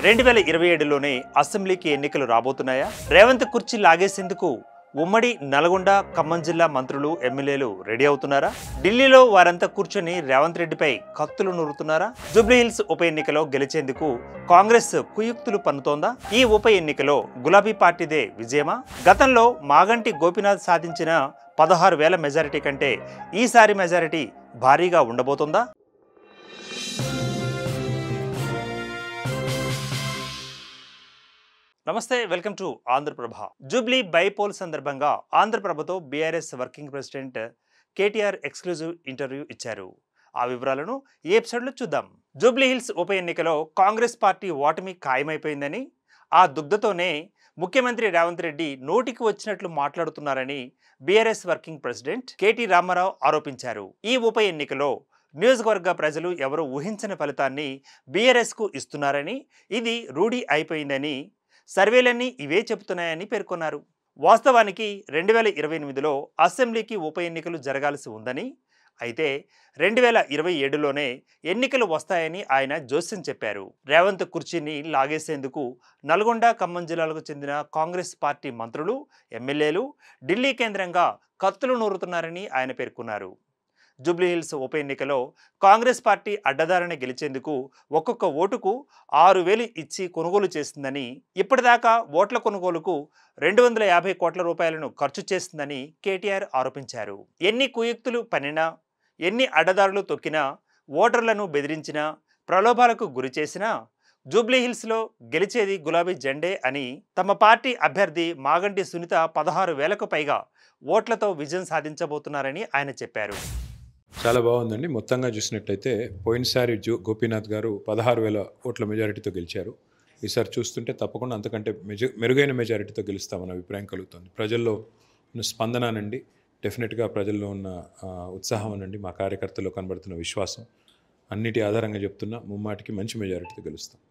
2027లోనే అసెంబ్లీకి ఎన్నికలు రాబోతున్నాయా? రేవంత్ కుర్చీ లాగేసేందుకు ఉమ్మడి నల్గొండ, ఖమ్మం జిల్లా మంత్రులు, ఎమ్మెల్యేలు రెడీ అవుతున్నారా? ఢిల్లీలో వారంతా కూర్చొని రేవంత్ రెడ్డిపై కత్తులు నూరుతున్నారా? జూబ్లీహిల్స్ ఉప ఎన్నికలో గెలిచేందుకు కాంగ్రెస్ కుయుక్తులు పన్నుతోందా? ఈ ఉప ఎన్నికలో గులాబీ పార్టీదే విజయమా? గతంలో మాగంటి గోపీనాథ్ సాధించిన 16,000 మెజారిటీ కంటే ఈసారి మెజారిటీ భారీగా ఉండబోతోందా? నమస్తే, welcome to Andhraprabha. Jubilee bypoll సందర్భంగా ఆంధ్రప్రభతో BRS working president KTR exclusive interview ఇచ్చారు. ఆ వివరాలను ఈ ఎపిసోడ్లో చూద్దాం. జూబ్లీహిల్స్ ఉప ఎన్నికలో కాంగ్రెస్ పార్టీ ఓటమి ఖాయమైపోయిందని, ఆ దుగ్ధతోనే ముఖ్యమంత్రి రేవంత్ రెడ్డి నోటికి వచ్చినట్లు మాట్లాడుతున్నారని BRS working president KT Rama Rao ఆరోపించారు. ఈ ఉప ఎన్నికలో నియోజకవర్గ ప్రజలు ఎవరు ఊహించని ఫలితాన్ని బీఆర్ఎస్కు ఇస్తున్నారని, ఇది రూఢి అయిపోయిందని, సర్వేలన్నీ ఇవే చెబుతున్నాయని పేర్కొన్నారు. వాస్తవానికి 2028లో అసెంబ్లీకి ఉప ఎన్నికలు జరగాల్సి ఉందని, అయితే 2027లోనే ఎన్నికలు వస్తాయని ఆయన జోస్యం చెప్పారు. రేవంత్ కుర్చీని లాగేసేందుకు నల్గొండ, ఖమ్మం జిల్లాలకు చెందిన కాంగ్రెస్ పార్టీ మంత్రులు, ఎమ్మెల్యేలు ఢిల్లీ కేంద్రంగా కత్తులు నూరుతున్నారని ఆయన పేర్కొన్నారు. జూబ్లీహిల్స్ ఉప ఎన్నికలో కాంగ్రెస్ పార్టీ అడ్డదారిన గెలిచేందుకు ఒక్కొక్క ఓటుకు 6,000 ఇచ్చి కొనుగోలు చేసిందని, ఇప్పటిదాకా ఓట్ల కొనుగోలుకు 250 కోట్ల రూపాయలను ఖర్చు చేసిందని కేటీఆర్ ఆరోపించారు. ఎన్ని కుయుక్తులు పన్నినా, ఎన్ని అడ్డదారులు తొక్కినా, ఓటర్లను బెదిరించినా, ప్రలోభాలకు గురి చేసినా జూబ్లీహిల్స్లో గెలిచేది గులాబీ జెండే అని తమ పార్టీ అభ్యర్థి మాగంటి సునీత 16,000కు పైగా ఓట్లతో విజయం సాధించబోతున్నారని ఆయన చెప్పారు. చాలా బాగుందండి. మొత్తంగా చూసినట్లయితే పోయినసారి గోపీనాథ్ గారు 16,000 ఓట్ల మెజారిటీతో గెలిచారు. ఈసారి చూస్తుంటే తప్పకుండా అంతకంటే మెరుగైన మెజారిటీతో గెలుస్తామన్న అభిప్రాయం కలుగుతుంది. ప్రజల్లో ఉన్న స్పందన అనండి, డెఫినెట్గా ప్రజల్లో ఉన్న ఉత్సాహం అనండి, మా కార్యకర్తల్లో కనబడుతున్న విశ్వాసం అన్నిటి ఆధారంగా చెప్తున్నా ముమ్మాటికి మంచి మెజారిటీతో గెలుస్తాం.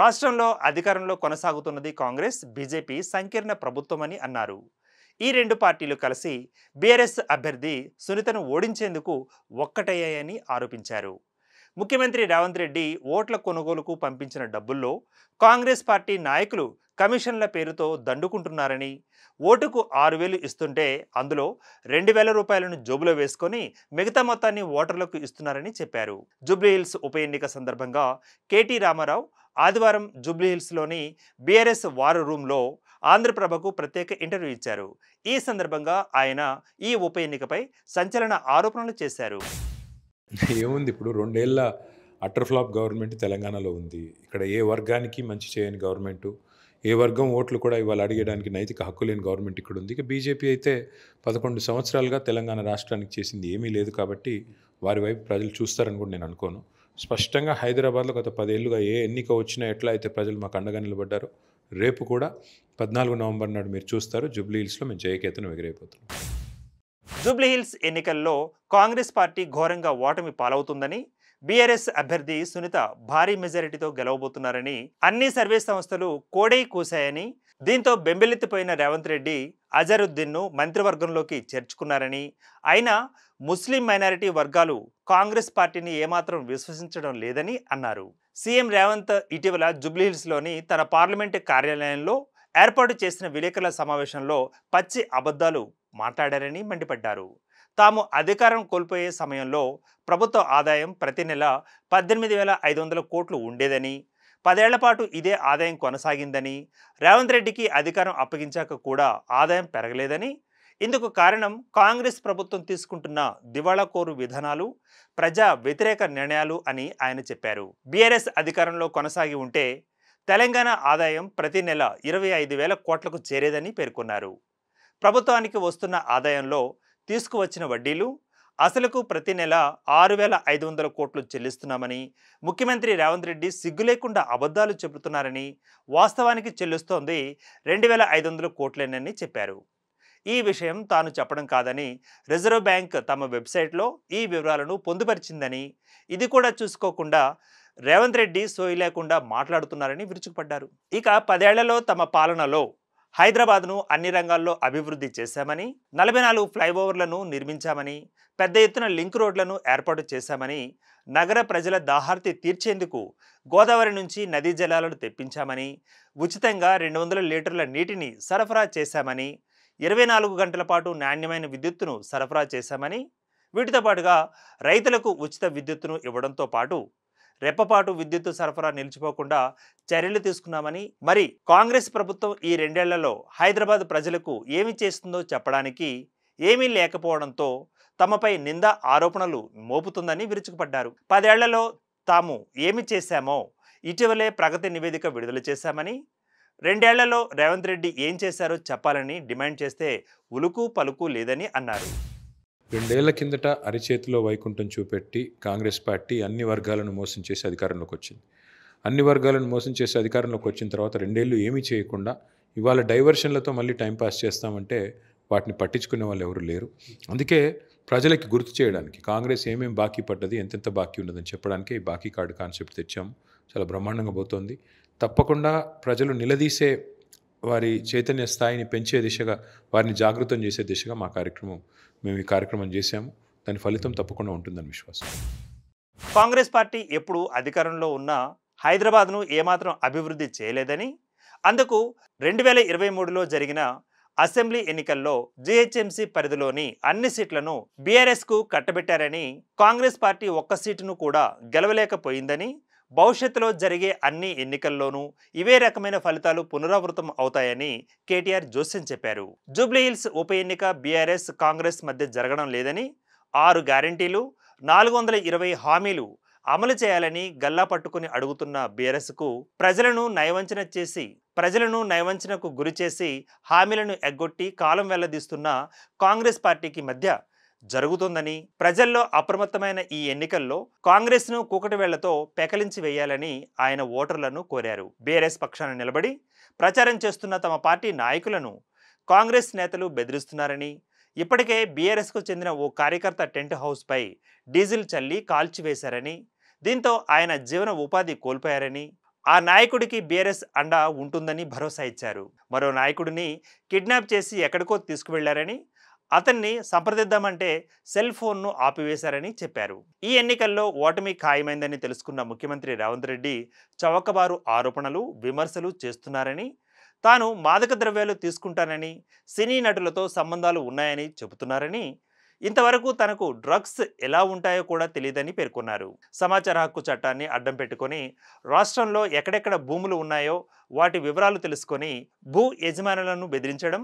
రాష్ట్రంలో అధికారంలో కొనసాగుతున్నది కాంగ్రెస్, బీజేపీ సంకీర్ణ ప్రభుత్వమని అన్నారు. ఈ రెండు పార్టీలు కలిసి బీఆర్ఎస్ అభ్యర్థి సునీతను ఓడించేందుకు ఒక్కటయ్యాయని ఆరోపించారు. ముఖ్యమంత్రి రేవంత్ రెడ్డి ఓట్ల కొనుగోలుకు పంపించిన డబ్బుల్లో కాంగ్రెస్ పార్టీ నాయకులు కమిషన్ల పేరుతో దండుకుంటున్నారని, ఓటుకు 6,000 ఇస్తుంటే అందులో 2,000 రూపాయలను జోబులో వేసుకొని మిగతా మొత్తాన్ని ఓటర్లకు ఇస్తున్నారని చెప్పారు. జూబ్లీహిల్స్ ఉప ఎన్నిక సందర్భంగా కేటీ రామారావు ఆదివారం జూబ్లీహిల్స్లోని బీఆర్ఎస్ వార్ రూమ్లో ఆంధ్రప్రభకు ప్రత్యేక ఇంటర్వ్యూ ఇచ్చారు. ఈ సందర్భంగా ఆయన ఈ ఉప ఎన్నికపై సంచలన ఆరోపణలు చేశారు. ఏముంది, ఇప్పుడు 2 ఏళ్ల అటర్ ఫ్లాప్ గవర్నమెంట్ తెలంగాణలో ఉంది. ఇక్కడ ఏ వర్గానికి మంచి చేయని గవర్నమెంటు, ఏ వర్గం ఓట్లు కూడా ఇవాళ అడిగడానికి నైతిక హక్కు లేని గవర్నమెంట్ ఇక్కడ ఉంది. ఇక బీజేపీ అయితే 11 సంవత్సరాలుగా తెలంగాణ రాష్ట్రానికి చేసింది ఏమీ లేదు కాబట్టి వారి వైపు ప్రజలు చూస్తారని కూడా నేను అనుకోను. స్పష్టంగా హైదరాబాద్లో గత 10 ఏళ్లుగా ఏ ఎన్నిక వచ్చినా ఎట్లా అయితే ప్రజలు మాకు అండగా నిలబడ్డారో, రేపు కూడా 14 నవంబర్ నాడు మీరు చూస్తారు జూబ్లీహిల్స్లో మేము జయకేతనం ఎగిరైపోతున్నాం. జూబ్లీహిల్స్ ఎన్నికల్లో కాంగ్రెస్ పార్టీ ఘోరంగా ఓటమి పాలవుతుందని, బీఆర్ఎస్ అభ్యర్థి సునీత భారీ మెజారిటీతో గెలవబోతున్నారని అన్ని సర్వే సంస్థలు కోడై కూశాయని, దీంతో బెంబెలెత్తిపోయిన రేవంత్ రెడ్డి అజరుద్దీన్ను మంత్రివర్గంలోకి చేర్చుకున్నారని, అయినా ముస్లిం మైనారిటీ వర్గాలు కాంగ్రెస్ పార్టీని ఏమాత్రం విశ్వసించడం లేదని అన్నారు. సీఎం రేవంత్ ఇటీవల జూబ్లీహిల్స్లోని తన పార్లమెంటు కార్యాలయంలో ఏర్పాటు చేసిన విలేకరుల సమావేశంలో పచ్చి అబద్ధాలు మాట్లాడారని మండిపడ్డారు. తాము అధికారం కోల్పోయే సమయంలో ప్రభుత్వ ఆదాయం ప్రతి నెల 18,500 కోట్లు ఉండేదని, 10 ఏళ్ల పాటు ఇదే ఆదాయం కొనసాగిందని, రేవంత్ రెడ్డికి అధికారం అప్పగించాక కూడా ఆదాయం పెరగలేదని, ఇందుకు కారణం కాంగ్రెస్ ప్రభుత్వం తీసుకుంటున్న దివాళాకోరు విధానాలు, ప్రజా వ్యతిరేక నిర్ణయాలు అని ఆయన చెప్పారు. బీఆర్ఎస్ అధికారంలో కొనసాగి ఉంటే తెలంగాణ ఆదాయం ప్రతి నెల 25,000 కోట్లకు చేరేదని పేర్కొన్నారు. ప్రభుత్వానికి వస్తున్న ఆదాయంలో తీసుకువచ్చిన వడ్డీలు, అసలుకు ప్రతి నెల 6,500 కోట్లు చెల్లిస్తున్నామని, ముఖ్యమంత్రి రేవంత్ రెడ్డి సిగ్గు లేకుండా అబద్ధాలు చెబుతున్నారని, వాస్తవానికి చెల్లిస్తోంది 2,500 కోట్లేనని చెప్పారు. ఈ విషయం తాను చెప్పడం కాదని, రిజర్వ్ బ్యాంక్ తమ వెబ్సైట్లో ఈ వివరాలను పొందుపరిచిందని, ఇది కూడా చూసుకోకుండా రేవంత్ రెడ్డి సోయి లేకుండా మాట్లాడుతున్నారని విరుచుకుపడ్డారు. ఇక 10 ఏళ్లలో తమ పాలనలో హైదరాబాద్ను అన్ని రంగాల్లో అభివృద్ధి చేశామని, 44 ఫ్లైఓవర్లను నిర్మించామని, పెద్ద ఎత్తున లింక్ రోడ్లను ఏర్పాటు చేశామని, నగర ప్రజల దాహార్తి తీర్చేందుకు గోదావరి నుంచి నదీ జలాలను తెప్పించామని, ఉచితంగా 200 లీటర్ల నీటిని సరఫరా చేశామని, 24 గంటల పాటు నాణ్యమైన విద్యుత్తును సరఫరా చేశామని, వీటితో పాటుగా రైతులకు ఉచిత విద్యుత్తును ఇవ్వడంతో పాటు రెప్పపాటు విద్యుత్తు సరఫరా నిలిచిపోకుండా చర్యలు తీసుకున్నామని, మరి కాంగ్రెస్ ప్రభుత్వం ఈ 2 ఏళ్లలో హైదరాబాద్ ప్రజలకు ఏమి చేస్తుందో చెప్పడానికి ఏమీ లేకపోవడంతో తమపై నింద ఆరోపణలు మోపుతుందని విరుచుకుపడ్డారు. 10 ఏళ్లలో తాము ఏమి చేశామో ఇటీవలే ప్రగతి నివేదిక విడుదల చేశామని, 2 ఏళ్లలో రేవంత్ రెడ్డి ఏం చేశారో చెప్పాలని డిమాండ్ చేస్తే ఉలుకు పలుకు లేదని అన్నారు. 2 ఏళ్ల కిందట అరిచేతిలో వైకుంఠం చూపెట్టి కాంగ్రెస్ పార్టీ అన్ని వర్గాలను మోసం చేసి అధికారంలోకి వచ్చింది. అన్ని వర్గాలను మోసం చేసి అధికారంలోకి వచ్చిన తర్వాత 2 ఏళ్ళు ఏమీ చేయకుండా ఇవాళ డైవర్షన్లతో మళ్ళీ టైంపాస్ చేస్తామంటే వాటిని పట్టించుకునే వాళ్ళు ఎవరు లేరు. అందుకే ప్రజలకి గుర్తు చేయడానికి కాంగ్రెస్ ఏమేమి బాకీ పడ్డది, ఎంతెంత బాకీ ఉన్నదని చెప్పడానికి ఈ బాకీ కార్డు కాన్సెప్ట్ తెచ్చాము. చాలా బ్రహ్మాండంగా పోతోంది. తప్పకుండా ప్రజలు నిలదీసే వారి చైతన్య స్థాయిని పెంచే దిశగా, వారిని జాగృతం చేసే దిశగా మేము ఈ కార్యక్రమం చేశాము. దాని ఫలితం తప్పకుండా ఉంటుందని విశ్వాసం. కాంగ్రెస్ పార్టీ ఎప్పుడు అధికారంలో ఉన్న హైదరాబాద్ను ఏమాత్రం అభివృద్ధి చేయలేదని, అందుకు 2023లో జరిగిన అసెంబ్లీ ఎన్నికల్లో జీహెచ్ఎంసీ పరిధిలోని అన్ని సీట్లను బీఆర్ఎస్కు కట్టబెట్టారని, కాంగ్రెస్ పార్టీ ఒక్క సీటును కూడా గెలవలేకపోయిందని, భవిష్యత్తులో జరిగే అన్ని ఎన్నికల్లోనూ ఇవే రకమైన ఫలితాలు పునరావృతం అవుతాయని కేటీఆర్ జోస్యం చెప్పారు. జూబ్లీహిల్స్ ఉప ఎన్నిక బీఆర్ఎస్ కాంగ్రెస్ మధ్య జరగడం లేదని, 6 గ్యారంటీలు 420 హామీలు అమలు చేయాలని గల్లా పట్టుకుని అడుగుతున్న బీఆర్ఎస్కు ప్రజలను నయవంచనకు గురి చేసి హామీలను ఎగ్గొట్టి కాలం వెల్లదీస్తున్న కాంగ్రెస్ పార్టీకి మధ్య జరుగుతుందని, ప్రజల్లో అప్రమత్తమైన ఈ ఎన్నికల్లో కాంగ్రెస్ను కూకటి వేళ్లతో పెకలించి వేయాలని ఆయన ఓటర్లను కోరారు. బీఆర్ఎస్ పక్షాన నిలబడి ప్రచారం చేస్తున్న తమ పార్టీ నాయకులను కాంగ్రెస్ నేతలు బెదిరిస్తున్నారని, ఇప్పటికే బీఆర్ఎస్కు చెందిన ఓ కార్యకర్త టెంట్ హౌస్పై డీజిల్ చల్లి కాల్చివేశారని, దీంతో ఆయన జీవన ఉపాధి కోల్పోయారని, ఆ నాయకుడికి బీఆర్ఎస్ అండ ఉంటుందని భరోసా ఇచ్చారు. మరో నాయకుడిని కిడ్నాప్ చేసి ఎక్కడికో తీసుకువెళ్లారని, అతన్ని సంప్రదిద్దామంటే సెల్ ఫోన్ను ఆపివేశారని చెప్పారు. ఈ ఎన్నికల్లో ఓటమి ఖాయమైందని తెలుసుకున్న ముఖ్యమంత్రి రేవంత్ రెడ్డి చౌకబారు ఆరోపణలు, విమర్శలు చేస్తున్నారని, తాను మాదక ద్రవ్యాలు తీసుకుంటానని, సినీ నటులతో సంబంధాలు ఉన్నాయని చెబుతున్నారని, ఇంతవరకు తనకు డ్రగ్స్ ఎలా ఉంటాయో కూడా తెలియదని పేర్కొన్నారు. సమాచార హక్కు చట్టాన్ని అడ్డం పెట్టుకొని రాష్ట్రంలో ఎక్కడెక్కడ భూములు ఉన్నాయో వాటి వివరాలు తెలుసుకొని భూ యజమానులను బెదిరించడం,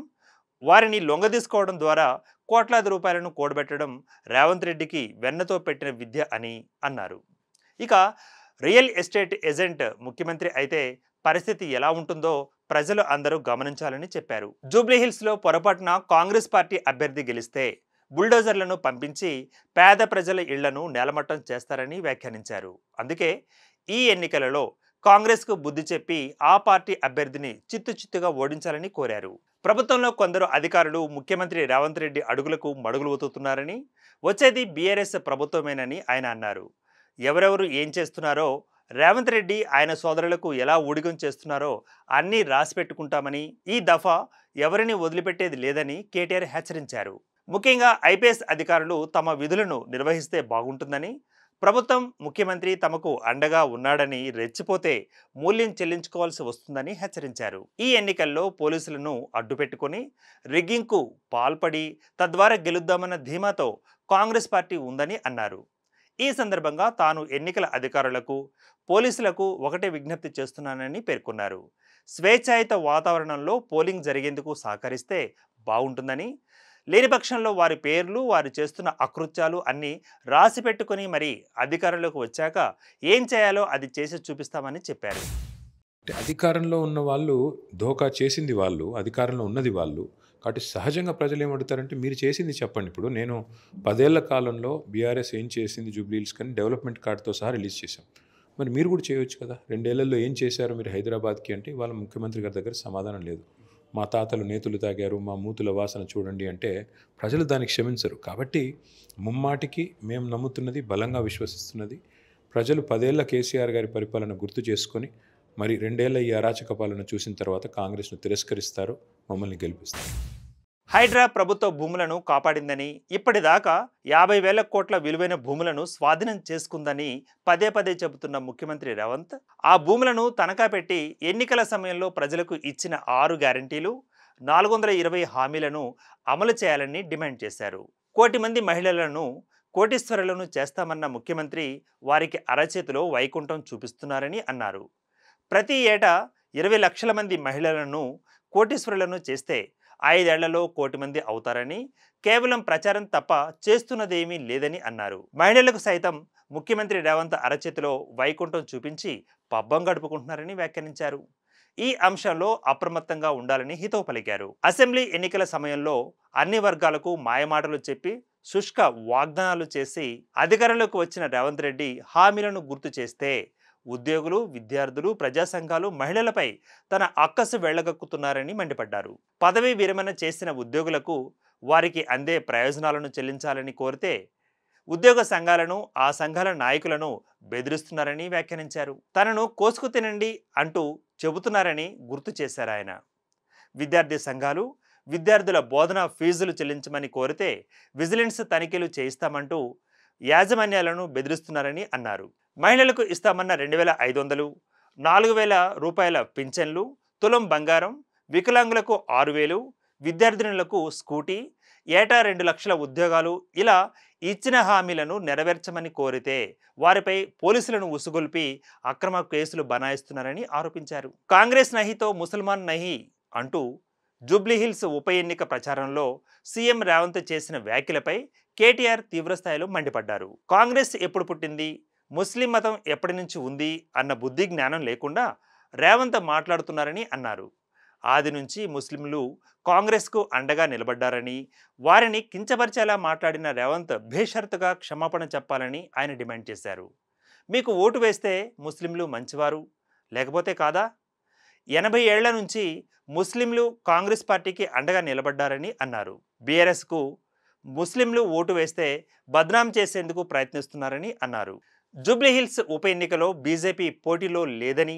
వారిని లొంగదీసుకోవడం ద్వారా కోట్లాది రూపాయలను కూడబెట్టడం రేవంత్ రెడ్డికి వెన్నతో పెట్టిన విద్య అని అన్నారు. ఇక రియల్ ఎస్టేట్ ఏజెంట్ ముఖ్యమంత్రి అయితే పరిస్థితి ఎలా ఉంటుందో ప్రజలు అందరూ గమనించాలని చెప్పారు. జూబ్లీహిల్స్లో పొరపాటున కాంగ్రెస్ పార్టీ అభ్యర్థి గెలిస్తే బుల్డోజర్లను పంపించి పేద ప్రజల ఇళ్లను నేలమట్టం చేస్తారని వ్యాఖ్యానించారు. అందుకే ఈ ఎన్నికలలో కాంగ్రెస్కు బుద్ధి చెప్పి ఆ పార్టీ అభ్యర్థిని చిత్తుచిత్తుగా ఓడించాలని కోరారు. ప్రభుత్వంలో కొందరు అధికారులు ముఖ్యమంత్రి రేవంత్ రెడ్డి అడుగులకు మడుగులు ఒత్తుతున్నారని, వచ్చేది బీఆర్ఎస్ ప్రభుత్వమేనని ఆయన అన్నారు. ఎవరెవరు ఏం చేస్తున్నారో, రేవంత్ రెడ్డి ఆయన సోదరులకు ఎలా ఊడిగం చేస్తున్నారో అన్నీ రాసి పెట్టుకుంటామని, ఈ దఫా ఎవరిని వదిలిపెట్టేది లేదని కేటీఆర్ హెచ్చరించారు. ముఖ్యంగా ఐపీఎస్ అధికారులు తమ విధులను నిర్వహిస్తే బాగుంటుందని, ప్రభుత్వం ముఖ్యమంత్రి తమకు అండగా ఉన్నాడని రెచ్చిపోతే మూల్యం చెల్లించుకోవాల్సి వస్తుందని హెచ్చరించారు. ఈ ఎన్నికల్లో పోలీసులను అడ్డుపెట్టుకుని రిగ్గింగ్కు పాల్పడి తద్వారా గెలుద్దామన్న ధీమాతో కాంగ్రెస్ పార్టీ ఉందని అన్నారు. ఈ సందర్భంగా తాను ఎన్నికల అధికారులకు, పోలీసులకు ఒకటే విజ్ఞప్తి చేస్తున్నానని పేర్కొన్నారు. స్వేచ్ఛాయుత వాతావరణంలో పోలింగ్ జరిగేందుకు సహకరిస్తే బాగుంటుందని, లేని పక్షంలో వారి పేర్లు, వారు చేస్తున్న అకృత్యాలు అన్నీ రాసి పెట్టుకుని మరి అధికారంలోకి వచ్చాక ఏం చేయాలో అది చేసి చూపిస్తామని చెప్పారు. అధికారంలో ఉన్న వాళ్ళు ధోకా చేసింది వాళ్ళు, అధికారంలో ఉన్నది వాళ్ళు. కాబట్టి సహజంగా ప్రజలు ఏమడుగుతారంటే మీరు చేసింది చెప్పండి. ఇప్పుడు నేను 10 ఏళ్ల కాలంలో బీఆర్ఎస్ ఏం చేసింది జూబ్లీహిల్స్ కానీ డెవలప్మెంట్ కార్డుతో సహా రిలీజ్ చేశాం. మరి మీరు కూడా చేయవచ్చు కదా. 2 ఏళ్లలో ఏం చేశారు మీరు హైదరాబాద్కి అంటే వాళ్ళ ముఖ్యమంత్రి గారి దగ్గర సమాధానం లేదు. మా తాతలు నేతులు తాగారు, మా మూతుల వాసన చూడండి అంటే ప్రజలు దానికి క్షమించరు. కాబట్టి ముమ్మాటికి మేము నమ్ముతున్నది, బలంగా విశ్వసిస్తున్నది, ప్రజలు 10 ఏళ్ల కేసీఆర్ గారి పరిపాలన గుర్తు చేసుకొని మరి 2 ఏళ్ల ఈ అరాచక పాలన చూసిన తర్వాత కాంగ్రెస్ను తిరస్కరిస్తారు, మమ్మల్ని గెలిపిస్తారు. హైడ్రా ప్రభుత్వ భూములను కాపాడిందని, ఇప్పటిదాకా 50,000 కోట్ల విలువైన భూములను స్వాధీనం చేసుకుందని పదే పదే చెబుతున్న ముఖ్యమంత్రి రేవంత్ ఆ భూములను తనఖా పెట్టి ఎన్నికల సమయంలో ప్రజలకు ఇచ్చిన 6 గ్యారంటీలు, 420 హామీలను అమలు చేయాలని డిమాండ్ చేశారు. 1 కోటి మంది మహిళలను కోటీశ్వరులను చేస్తామన్న ముఖ్యమంత్రి వారికి అరచేతిలో వైకుంఠం చూపిస్తున్నారని అన్నారు. ప్రతి ఏటా 20 లక్షల మంది మహిళలను కోటీశ్వరులను చేస్తే 5 ఏళ్లలో 1 కోటి మంది అవుతారని, కేవలం ప్రచారం తప్ప చేస్తున్నదేమీ లేదని అన్నారు. మహిళలకు సైతం ముఖ్యమంత్రి రేవంత్ అరచేతిలో వైకుంఠం చూపించి పబ్బం గడుపుకుంటున్నారని వ్యాఖ్యానించారు. ఈ అంశంలో అప్రమత్తంగా ఉండాలని హితవు పలికారు. అసెంబ్లీ ఎన్నికల సమయంలో అన్ని వర్గాలకు మాయమాటలు చెప్పి శుష్క వాగ్దానాలు చేసి అధికారంలోకి వచ్చిన రేవంత్ రెడ్డి హామీలను గుర్తు చేస్తే ఉద్యోగులు, విద్యార్థులు, ప్రజా సంఘాలు మహిళలపై తన అక్కసు వెళ్లగక్కుతున్నారని మండిపడ్డారు. పదవీ విరమణ చేసిన ఉద్యోగులకు వారికి అందే ప్రయోజనాలను చెల్లించాలని కోరితే ఉద్యోగ సంఘాలను, ఆ సంఘాల నాయకులను బెదిరిస్తున్నారని వ్యాఖ్యానించారు. తనను కోసుకు తినండి అంటూ చెబుతున్నారని గుర్తు చేశారు ఆయన. విద్యార్థి సంఘాలు విద్యార్థుల బోధన ఫీజులు చెల్లించమని కోరితే విజిలెన్స్ తనిఖీలు చేయిస్తామంటూ యాజమాన్యాలను బెదిరిస్తున్నారని అన్నారు. మహిళలకు ఇస్తామన్న 2,500, 4,000 రూపాయల పింఛన్లు, తులం బంగారం, వికలాంగులకు 6,000, విద్యార్థినులకు స్కూటీ, ఏటా 2 లక్షల ఉద్యోగాలు, ఇలా ఇచ్చిన హామీలను నెరవేర్చమని కోరితే వారిపై పోలీసులను ఉసుగొల్పి అక్రమ కేసులు బనాయిస్తున్నారని ఆరోపించారు. కాంగ్రెస్ నహితో ముసల్మాన్ నహి అంటూ జూబ్లీహిల్స్ ఉప ఎన్నిక ప్రచారంలో సీఎం రేవంత్ చేసిన వ్యాఖ్యలపై కేటీఆర్ తీవ్రస్థాయిలో మండిపడ్డారు. కాంగ్రెస్ ఎప్పుడు పుట్టింది, ముస్లిం మతం ఎప్పటి నుంచి ఉంది అన్న బుద్ధి జ్ఞానం లేకుండా రేవంత్ మాట్లాడుతున్నారని అన్నారు. ఆది నుంచి ముస్లింలు కాంగ్రెస్కు అండగా నిలబడ్డారని, వారిని కించపరిచేలా మాట్లాడిన రేవంత్ బేషరతుగా క్షమాపణ చెప్పాలని ఆయన డిమాండ్ చేశారు. మీకు ఓటు వేస్తే ముస్లింలు మంచివారు, లేకపోతే కాదా? 80 ఏళ్ల నుంచి ముస్లింలు కాంగ్రెస్ పార్టీకి అండగా నిలబడ్డారని అన్నారు. బీఆర్ఎస్కు ముస్లింలు ఓటు వేస్తే బద్నాం చేసేందుకు ప్రయత్నిస్తున్నారని అన్నారు. జూబ్లీహిల్స్ ఉప ఎన్నికలో బీజేపీ పోటీలో లేదని,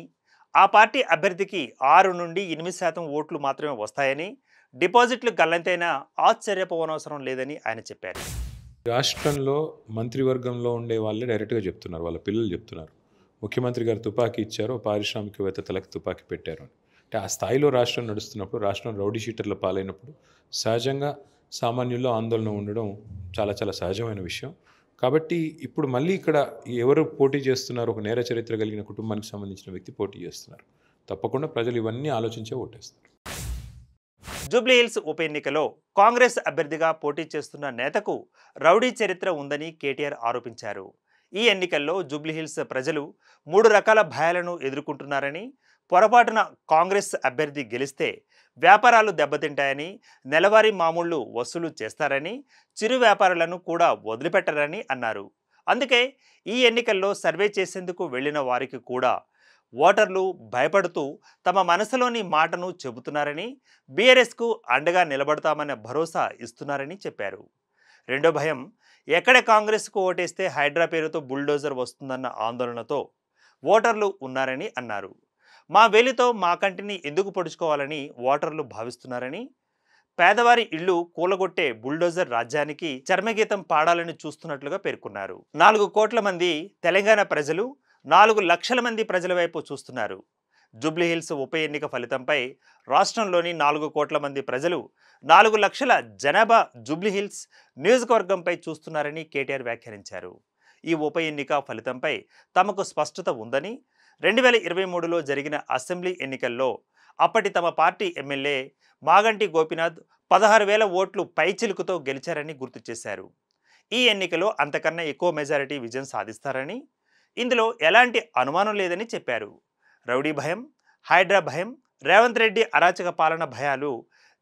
ఆ పార్టీ అభ్యర్థికి 6 నుండి 8% ఓట్లు మాత్రమే వస్తాయని, డిపాజిట్లు గల్లంతైనా ఆశ్చర్యపోవనవసరం లేదని ఆయన చెప్పారు. రాష్ట్రంలో మంత్రివర్గంలో ఉండే వాళ్ళే డైరెక్ట్గా చెప్తున్నారు, వాళ్ళ పిల్లలు చెప్తున్నారు, ముఖ్యమంత్రి గారు తుపాకీ ఇచ్చారు, పారిశ్రామికవేత్త తలకు తుపాకీ పెట్టారు అని. అంటే ఆ స్థాయిలో రాష్ట్రం నడుస్తున్నప్పుడు, రాష్ట్రం రౌడీ షీటర్ల పాలైనప్పుడు సహజంగా సామాన్యుల్లో ఆందోళన ఉండడం చాలా చాలా సహజమైన విషయం. కాబట్టి ఇప్పుడు మళ్ళీ ఇక్కడ ఎవరు పోటీ చేస్తున్నారు, ఒక నేర చరిత్ర కలిగిన కుటుంబానికి సంబంధించిన వ్యక్తి పోటీ చేస్తున్నారు. తప్పకుండా ప్రజలు ఇవన్నీ ఆలోచించే ఓటేస్తారు. జూబ్లీహిల్స్ ఉప ఎన్నికలో కాంగ్రెస్ అభ్యర్థిగా పోటీ చేస్తున్న నేతకు రౌడీ చరిత్ర ఉందని కేటీఆర్ ఆరోపించారు. ఈ ఎన్నికల్లో జూబ్లీహిల్స్ ప్రజలు 3 రకాల భయాలను ఎదుర్కొంటున్నారని, పొరపాటున కాంగ్రెస్ అభ్యర్థి గెలిస్తే వ్యాపారాలు దెబ్బతింటాయని, నెలవారీ మామూళ్లు వసూలు చేస్తారని, చిరు వ్యాపారులను కూడా వదిలిపెట్టరని అన్నారు. అందుకే ఈ ఎన్నికల్లో సర్వే చేసేందుకు వెళ్లిన వారికి కూడా ఓటర్లు భయపడుతూ తమ మనసులోని మాటను చెబుతున్నారని, బీఆర్ఎస్కు అండగా నిలబడతామనే భరోసా ఇస్తున్నారని చెప్పారు. రెండో భయం, ఎక్కడ కాంగ్రెస్కు ఓటేస్తే హైడ్రా పేరుతో బుల్డోజర్ వస్తుందన్న ఆందోళనతో ఓటర్లు ఉన్నారని అన్నారు. మా వేలితో మా కంటిని ఎందుకు పొడుచుకోవాలని ఓటర్లు భావిస్తున్నారని, పేదవారి ఇళ్లు కూలగొట్టే బుల్డోజర్ రాజ్యానికి చర్మగీతం పాడాలని చూస్తున్నట్లుగా పేర్కొన్నారు. 4 కోట్ల మంది తెలంగాణ ప్రజలు 4 లక్షల మంది ప్రజల వైపు చూస్తున్నారు. జూబ్లీహిల్స్ ఉప ఎన్నిక ఫలితంపై రాష్ట్రంలోని 4 కోట్ల మంది ప్రజలు 4 లక్షల జనాభా జూబ్లీహిల్స్ నియోజకవర్గంపై చూస్తున్నారని కేటీఆర్ వ్యాఖ్యానించారు. ఈ ఉప ఎన్నిక ఫలితంపై తమకు స్పష్టత ఉందని, 2023లో జరిగిన అసెంబ్లీ ఎన్నికల్లో అప్పటి తమ పార్టీ ఎమ్మెల్యే మాగంటి గోపీనాథ్ 16,000 ఓట్లు పైచిలుకుతో గెలిచారని గుర్తు చేశారు. ఈ ఎన్నికలో అంతకన్నా ఎక్కువ మెజారిటీ విజయం సాధిస్తారని, ఇందులో ఎలాంటి అనుమానం లేదని చెప్పారు. రౌడీ భయం, హైడ్రా భయం, రేవంత్ రెడ్డి అరాచక పాలన భయాలు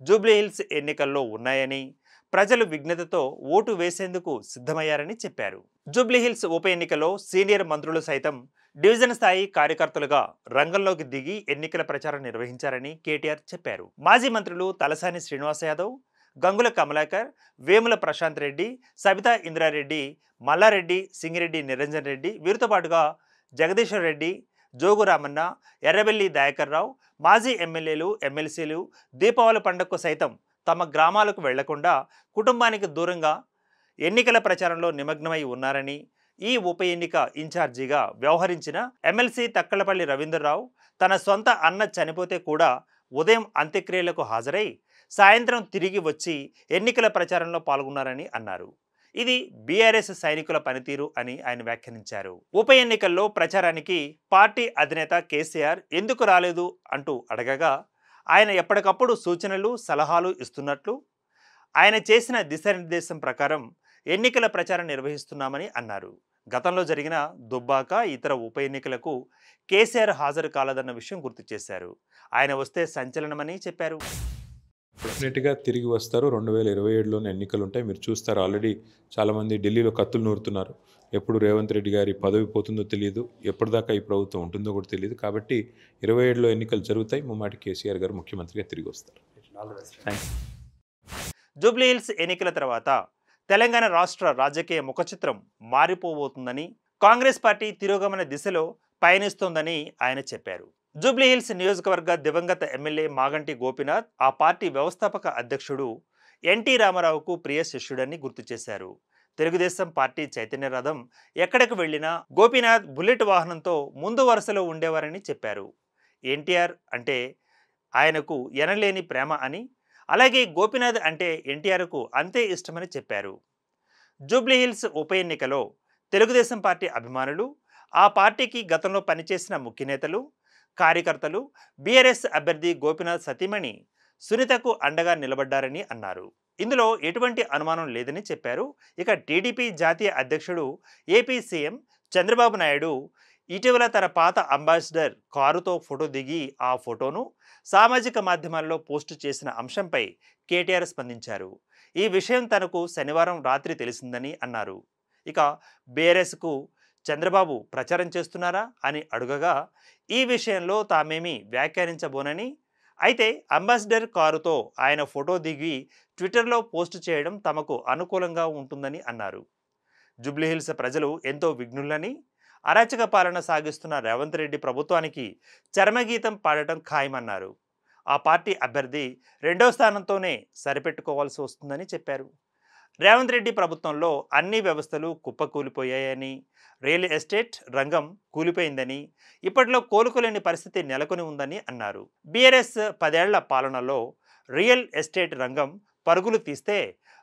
జూబ్లీహిల్స్ ఎన్నికల్లో ఉన్నాయని, ప్రజలు విఘ్నతతో ఓటు వేసేందుకు సిద్ధమయ్యారని చెప్పారు. జూబ్లీహిల్స్ ఉప ఎన్నికలో సీనియర్ మంత్రులు సైతం డివిజన్ స్థాయి కార్యకర్తలుగా రంగంలోకి దిగి ఎన్నికల ప్రచారం నిర్వహించారని కేటీఆర్ చెప్పారు. మాజీ మంత్రులు తలసాని శ్రీనివాస్ యాదవ్, గంగుల కమలాకర్, వేముల ప్రశాంత్ రెడ్డి, సబితా ఇంద్రారెడ్డి, మల్లారెడ్డి, సింగిరెడ్డి నిరంజన్ రెడ్డి, వీరితో పాటుగా జగదీశ్వర్ రెడ్డి, జోగు రామన్న, ఎర్రబెల్లి దయాకర్ రావు, మాజీ ఎమ్మెల్యేలు, ఎమ్మెల్సీలు దీపావళి పండుగకు సైతం తమ గ్రామాలకు వెళ్లకుండా కుటుంబానికి దూరంగా ఎన్నికల ప్రచారంలో నిమగ్నమై ఉన్నారని, ఈ ఉప ఎన్నిక ఇన్ఛార్జిగా వ్యవహరించిన ఎమ్మెల్సీ తక్కలపల్లి రవీంద్రరావు తన సొంత అన్న చనిపోతే కూడా ఉదయం అంత్యక్రియలకు హాజరై సాయంత్రం తిరిగి వచ్చి ఎన్నికల ప్రచారంలో పాల్గొన్నారని అన్నారు. ఇది బీఆర్ఎస్ సైనికుల పనితీరు అని ఆయన వ్యాఖ్యానించారు. ఉప ఎన్నికల్లో ప్రచారానికి పార్టీ అధినేత కేసీఆర్ ఎందుకు రాలేదు అంటూ అడగగా ఆయన ఎప్పటికప్పుడు సూచనలు, సలహాలు ఇస్తున్నట్లు, ఆయన చేసిన దిశానిర్దేశం ప్రకారం ఎన్నికల ప్రచారం నిర్వహిస్తున్నామని అన్నారు. గతంలో జరిగిన దుబ్బాక, ఇతర ఉప ఎన్నికలకు కేసీఆర్ హాజరు కాలేదన్న విషయం గుర్తు చేశారు. ఆయన వస్తే సంచలనమని చెప్పారు. డెఫినెట్గా తిరిగి వస్తారు. 2027లోనే ఎన్నికలు ఉంటాయి. మీరు చూస్తారు, ఆల్రెడీ చాలామంది ఢిల్లీలో కత్తులు నూరుతున్నారు. ఎప్పుడు రేవంత్ రెడ్డి గారి పదవి పోతుందో తెలియదు, ఎప్పటిదాకా ఈ ప్రభుత్వం ఉంటుందో కూడా తెలియదు. కాబట్టి 27లో ఎన్నికలు జరుగుతాయి. ముమ్మాటి కేసీఆర్ గారు ముఖ్యమంత్రిగా తిరిగి వస్తారు. జూబ్లీహిల్స్ ఎన్నికల తర్వాత తెలంగాణ రాష్ట్ర రాజకీయ ముఖచిత్రం మారిపోబోతుందని, కాంగ్రెస్ పార్టీ తిరోగమన దిశలో పయనిస్తోందని ఆయన చెప్పారు. జూబ్లీహిల్స్ నియోజకవర్గ దివంగత ఎమ్మెల్యే మాగంటి గోపీనాథ్ ఆ పార్టీ వ్యవస్థాపక అధ్యక్షుడు ఎన్టీ రామారావుకు ప్రియ శిష్యుడని గుర్తు చేశారు. తెలుగుదేశం పార్టీ చైతన్య రథం ఎక్కడికి వెళ్లినా గోపీనాథ్ బుల్లెట్ వాహనంతో ముందు వరుసలో ఉండేవారని చెప్పారు. ఎన్టీఆర్ అంటే ఆయనకు ఎనలేని ప్రేమ అని, అలాగే గోపీనాథ్ అంటే ఎన్టీఆర్కు అంతే ఇష్టమని చెప్పారు. జూబ్లీహిల్స్ ఉప ఎన్నికలో తెలుగుదేశం పార్టీ అభిమానులు, ఆ పార్టీకి గతంలో పనిచేసిన ముఖ్య నేతలు, కార్యకర్తలు బీఆర్ఎస్ అభ్యర్థి గోపీనాథ్ సతీమణి సునీతకు అండగా నిలబడ్డారని అన్నారు. ఇందులో ఎటువంటి అనుమానం లేదని చెప్పారు. ఇక టీడీపీ జాతీయ అధ్యక్షుడు, ఏపీ సీఎం చంద్రబాబు నాయుడు ఇటీవల తన పాత అంబాసిడర్ కారుతో ఫోటో దిగి ఆ ఫోటోను సామాజిక మాధ్యమాల్లో పోస్టు చేసిన అంశంపై కేటీఆర్ స్పందించారు. ఈ విషయం తనకు శనివారం రాత్రి తెలిసిందని అన్నారు. ఇక బీఆర్ఎస్కు చంద్రబాబు ప్రచారం చేస్తున్నారా అని అడుగగా ఈ విషయంలో తామేమీ వ్యాఖ్యానించబోనని, అయితే అంబాసిడర్ కారుతో ఆయన ఫోటో దిగి ట్విట్టర్లో పోస్టు చేయడం తమకు అనుకూలంగా ఉంటుందని అన్నారు. జూబ్లీహిల్స్ ప్రజలు ఎంతో విఘ్నులని, అరాచక పాలన సాగిస్తున్న రేవంత్ రెడ్డి ప్రభుత్వానికి చరమగీతం పాడటం ఖాయమన్నారు. ఆ పార్టీ అభ్యర్థి 2వ స్థానంతోనే సరిపెట్టుకోవాల్సి వస్తుందని చెప్పారు. రేవంత్ రెడ్డి ప్రభుత్వంలో అన్ని వ్యవస్థలు కుప్పకూలిపోయాయని, రియల్ ఎస్టేట్ రంగం కూలిపోయిందని, ఇప్పట్లో కోలుకోలేని పరిస్థితి నెలకొని ఉందని అన్నారు. బీఆర్ఎస్ 10 ఏళ్ల పాలనలో రియల్ ఎస్టేట్ రంగం పరుగులు తీస్తే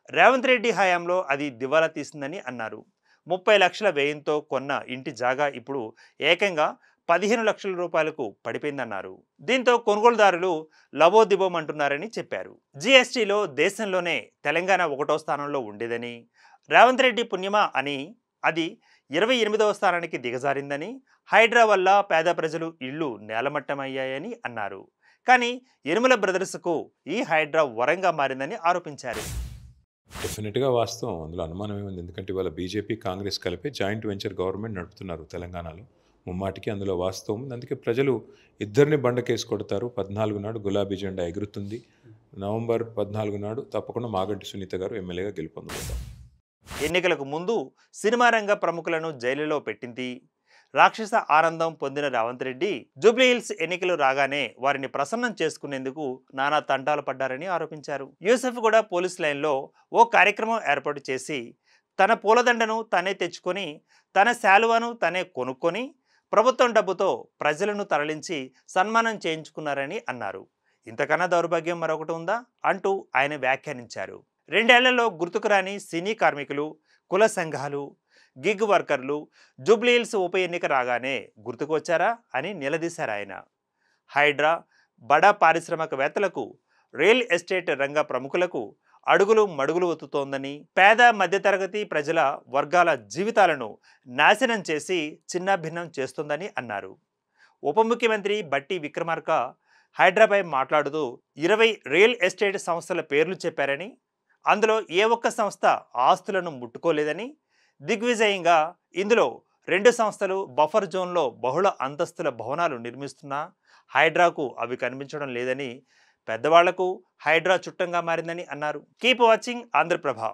రేవంత్ రెడ్డి హయాంలో అది దివాలా తీసిందని అన్నారు. 30 లక్షల వ్యయంతో కొన్న ఇంటి జాగా ఇప్పుడు ఏకంగా 15 లక్షల రూపాయలకు పడిపోయిందన్నారు. దీంతో కొనుగోలుదారులు లబోదిబోమంటున్నారని చెప్పారు. జీఎస్టీలో దేశంలోనే తెలంగాణ 1వ స్థానంలో ఉండేదని, రేవంత్ రెడ్డి పుణ్యమా అని అది 28వ స్థానానికి దిగజారిందని, హైడ్రా వల్ల పేద ప్రజలు ఇళ్లు నేలమట్టమయ్యాయని అన్నారు. కానీ యనుమల బ్రదర్స్కు ఈ హైడ్రా వరంగా మారిందని ఆరోపించారు. డెఫినెట్గా వాస్తవం, అందులో అనుమానం ఏముంది. ఎందుకంటే ఇవాళ బీజేపీ కాంగ్రెస్ కలిపి జాయింట్ వెంచర్ గవర్నమెంట్ నడుపుతున్నారు తెలంగాణలో. ముమ్మాటికి అందులో వాస్తవం ఉంది. అందుకే ప్రజలు ఇద్దరిని బండకేసి కొడతారు. 14 నాడు గులాబీ జెండా ఎగురుతుంది. నవంబర్ 14 నాడు తప్పకుండా మాగంటి సునీత గారు ఎమ్మెల్యేగా గెలుపొందబోతారు. ఎన్నికలకు ముందు సినిమా రంగ ప్రముఖులను జైలులో పెట్టింది రాక్షస ఆనందం పొందిన రేవంత్ రెడ్డి జూబ్లీహిల్స్ ఎన్నికలు రాగానే వారిని ప్రసన్నం చేసుకునేందుకు నానా తంటాలు పడ్డారని ఆరోపించారు. యూసఫ్ కూడా పోలీస్ లైన్లో ఓ కార్యక్రమం ఏర్పాటు చేసి తన పూలదండను తనే తెచ్చుకొని, తన శాలువాను తనే కొనుక్కొని, ప్రభుత్వం డబ్బుతో ప్రజలను తరలించి సన్మానం చేయించుకున్నారని అన్నారు. ఇంతకన్నా దౌర్భాగ్యం మరొకటి ఉందా అంటూ ఆయన వ్యాఖ్యానించారు. 2 ఏళ్లలో గుర్తుకు రాని సినీ కార్మికులు, కుల సంఘాలు, గిగ్ వర్కర్లు జూబ్లీహిల్స్ ఉప ఎన్నిక రాగానే గుర్తుకు వచ్చారా అని నిలదీశారు ఆయన. హైడ్రా, బడా పారిశ్రామికవేత్తలకు, రియల్ ఎస్టేట్ రంగ ప్రముఖులకు అడుగులు మడుగులు ఒత్తుతోందని, పేద మధ్యతరగతి ప్రజల వర్గాల జీవితాలను నాశనం చేసి చిన్నాభిన్నం చేస్తుందని అన్నారు. ఉప ముఖ్యమంత్రి బట్టి విక్రమార్క హైడ్రాపై మాట్లాడుతూ 20 రియల్ ఎస్టేట్ సంస్థల పేర్లు చెప్పారని, అందులో ఏ ఒక్క సంస్థ ఆస్తులను ముట్టుకోలేదని, దిగ్విజయంగా ఇందులో 2 సంస్థలు బఫర్ జోన్లో బహుళ అంతస్తుల భవనాలు నిర్మిస్తున్నా హైడ్రాకు అవి కనిపించడం లేదని, పెద్దవాళ్లకు హైడ్రా చుట్టంగా మారిందని అన్నారు. Keep watching Andhraprabha.